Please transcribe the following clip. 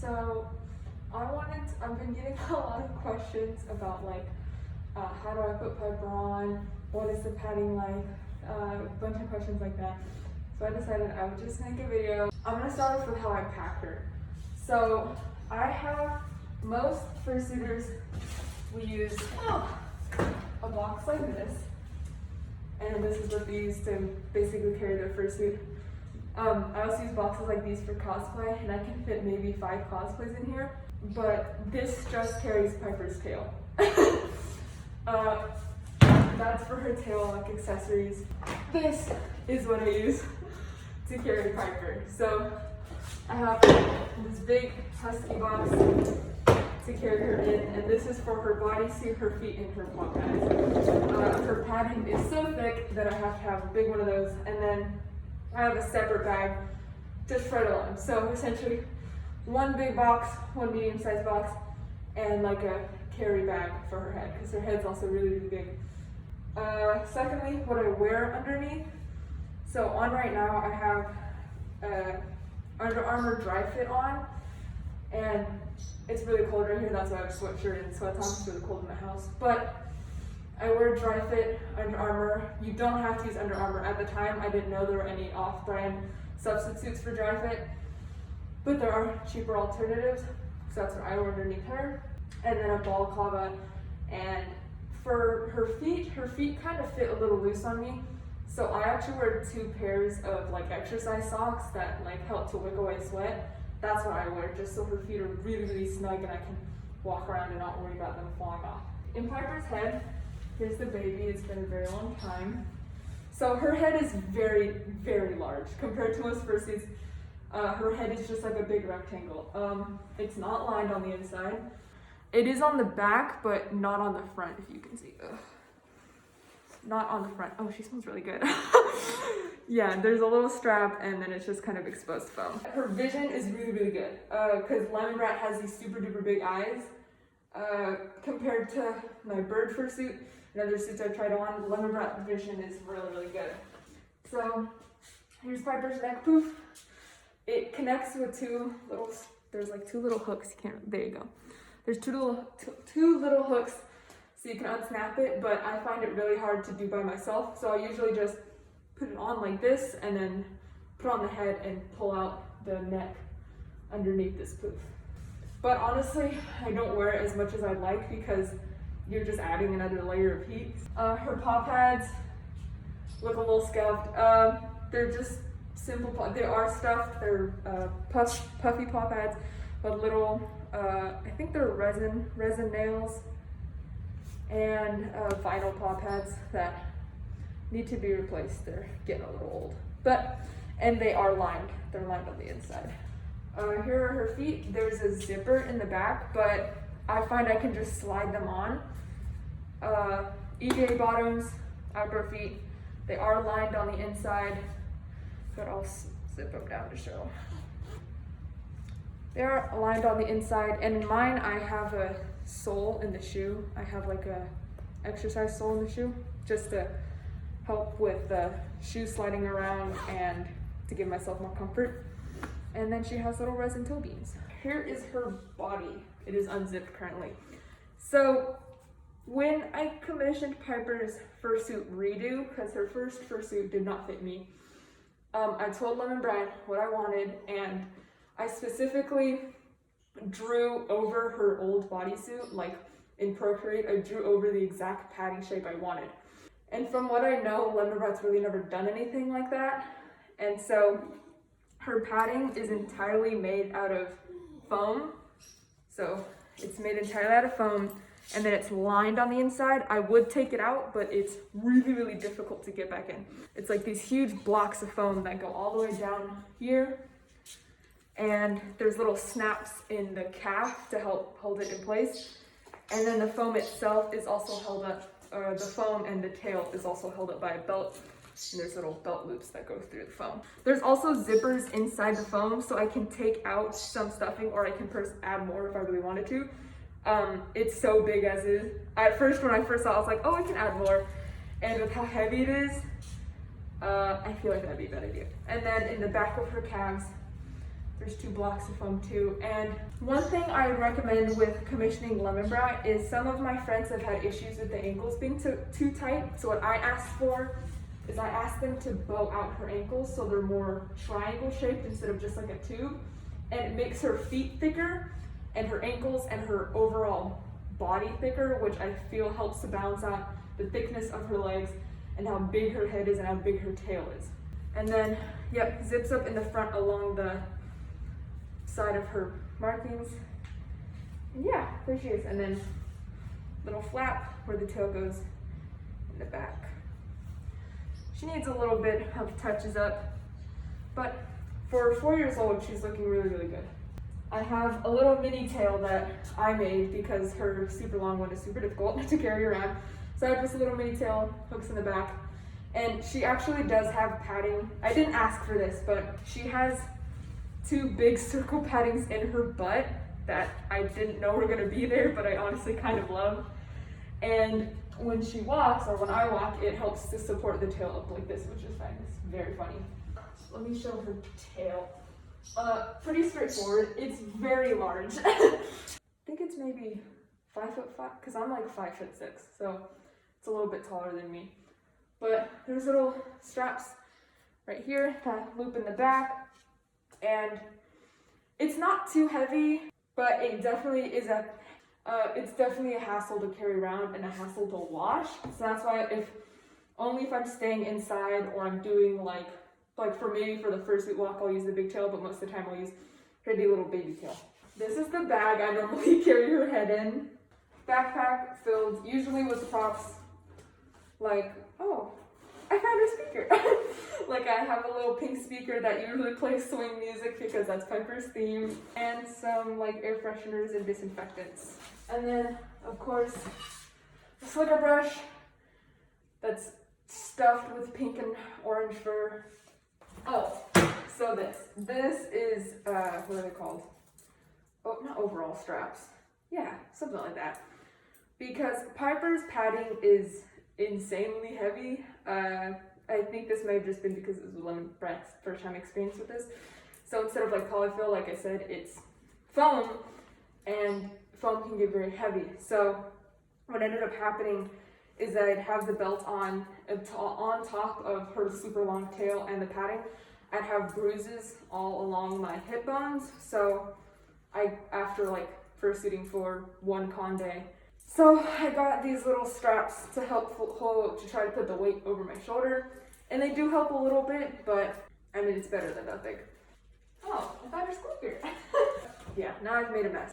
So I've been getting a lot of questions about like, how do I put Piper on? What is the padding like? A bunch of questions like that. So I decided I would just make a video. I'm gonna start off with how I pack her. So I have, most fursuiters, we use a box like this. And this is what they use to basically carry their fursuit. I also use boxes like these for cosplay, and I can fit maybe 5 cosplays in here. But this just carries Piper's tail. That's for her tail, like accessories. This is what I use to carry Piper. So I have this big husky box to carry her in, and this is for her bodysuit, her feet, and her paw pads. Her padding is so thick that I have to have a big one of those, and then I have a separate bag just right along. So essentially, one big box, one medium-sized box, and like a carry bag for her head, because her head's also really, really big. Secondly, what I wear underneath. So on right now, I have Under Armour dry fit on, and it's really cold right here. That's why I have a sweatshirt and sweats on. It's really cold in the house. But I wear dry fit Under Armour. You don't have to use Under Armour. At the time, I didn't know there were any off-brand substitutes for dry fit, but there are cheaper alternatives. So that's what I wear underneath her. And then a balaclava. And for her feet kind of fit a little loose on me. So I actually wear 2 pairs of like exercise socks that like help to wick away sweat. That's what I wear, just so her feet are really, really snug and I can walk around and not worry about them falling off. In Piper's head, here's the baby. It's been a very long time. So her head is very, very large compared to most fursuits. Her head is just like a big rectangle. It's not lined on the inside. It is on the back, but not on the front, if you can see. Ugh. Not on the front. Oh, she smells really good. Yeah, there's a little strap, and then it's just kind of exposed foam. Her vision is really, really good, because Lemonbrat has these super duper big eyes. Compared to my bird fursuit and other suits I've tried on, Lemonbrat vision is really, really good. So here's Piper's neck poof. It connects with there's like 2 little hooks. There you go. There's two little hooks, so you can unsnap it, but I find it really hard to do by myself. So I usually just put it on like this and then put on the head and pull out the neck underneath this poof. But honestly, I don't wear it as much as I'd like because you're just adding another layer of heat. Her paw pads look a little scuffed. They're just simple, they are stuffed. They're puffy paw pads, but little, I think they're resin nails and vinyl paw pads that need to be replaced. They're getting a little old, and they are lined. They're lined on the inside. Here are her feet. There's a zipper in the back, but I find I can just slide them on. EVA bottoms, outdoor feet. They are lined on the inside, but I'll zip them down to show. They are lined on the inside, and in mine I have a sole in the shoe. I have like a exercise sole in the shoe, just to help with the shoe sliding around and to give myself more comfort. And then she has little resin toe beans. Here is her body. It is unzipped currently. So when I commissioned Piper's fursuit redo, because her first fursuit did not fit me, I told Lemonbrat what I wanted, and I specifically drew over her old bodysuit, like in Procreate, I drew over the exact padding shape I wanted. And from what I know, Lemonbrat's really never done anything like that. And so her padding is entirely made out of foam. So it's made entirely out of foam, and then it's lined on the inside. I would take it out, but it's really, really difficult to get back in. It's like these huge blocks of foam that go all the way down here. And there's little snaps in the calf to help hold it in place. And then the foam itself is also held up, the foam and the tail is also held up by a belt. And there's little belt loops that go through the foam. There's also zippers inside the foam, so I can take out some stuffing, or I can add more if I really wanted to. It's so big as is. At first, when I first saw it, I was like, oh, I can add more. And with how heavy it is, I feel like that'd be a bad idea. And then in the back of her calves, There's 2 blocks of foam too. And one thing I recommend with commissioning Lemonbrat is some of my friends have had issues with the ankles being too tight. So what I asked for is I asked them to bow out her ankles so they're more triangle shaped instead of just like a tube. And it makes her feet thicker and her ankles and her overall body thicker, which I feel helps to balance out the thickness of her legs and how big her head is and how big her tail is. And then, yep, zips up in the front along the side of her markings. And yeah, there she is. And then little flap where the tail goes in the back. She needs a little bit of touches up, but for 4 years old, she's looking really, really good. I have a little mini tail that I made because her super long one is super difficult to carry around. So I have this little mini tail, hooks in the back, and she actually does have padding. I didn't ask for this, but she has 2 big circle paddings in her butt that I didn't know were gonna be there, but I honestly kind of love. And when she walks, or when I walk, it helps to support the tail up like this, which is fine. It's very funny. So let me show her tail. Pretty straightforward. It's very large. I think it's maybe 5'5", because I'm like 5'6", so it's a little bit taller than me. But there's little straps right here that loop in the back, and it's not too heavy, but it definitely is it's definitely a hassle to carry around and a hassle to wash. So that's why only if I'm staying inside or I'm doing like for the first week walk, I'll use the big tail, but most of the time I'll use pretty little baby tail. This is the bag I normally carry her head in. Backpack filled usually with props like, oh, I found a speaker. Like I have a little pink speaker that usually plays swing music because that's Piper's theme, and some like air fresheners and disinfectants. And then of course the slicker brush that's stuffed with pink and orange fur. Oh, so this is what are they called? Oh, not overall straps. Yeah, something like that. Because Piper's padding is insanely heavy. I think this may have just been because it was Lemonbrat's first time experience with this. So instead of like polyfill, like I said, it's foam, and foam can get very heavy. So what ended up happening is that I'd have the belt on top of her super long tail and the padding. I'd have bruises all along my hip bones. So after like fursuiting for one con day, so I got these little straps to help to try to put the weight over my shoulder, and they do help a little bit, but I mean it's better than nothing. Oh, I found her squeaker. Yeah, now I've made a mess.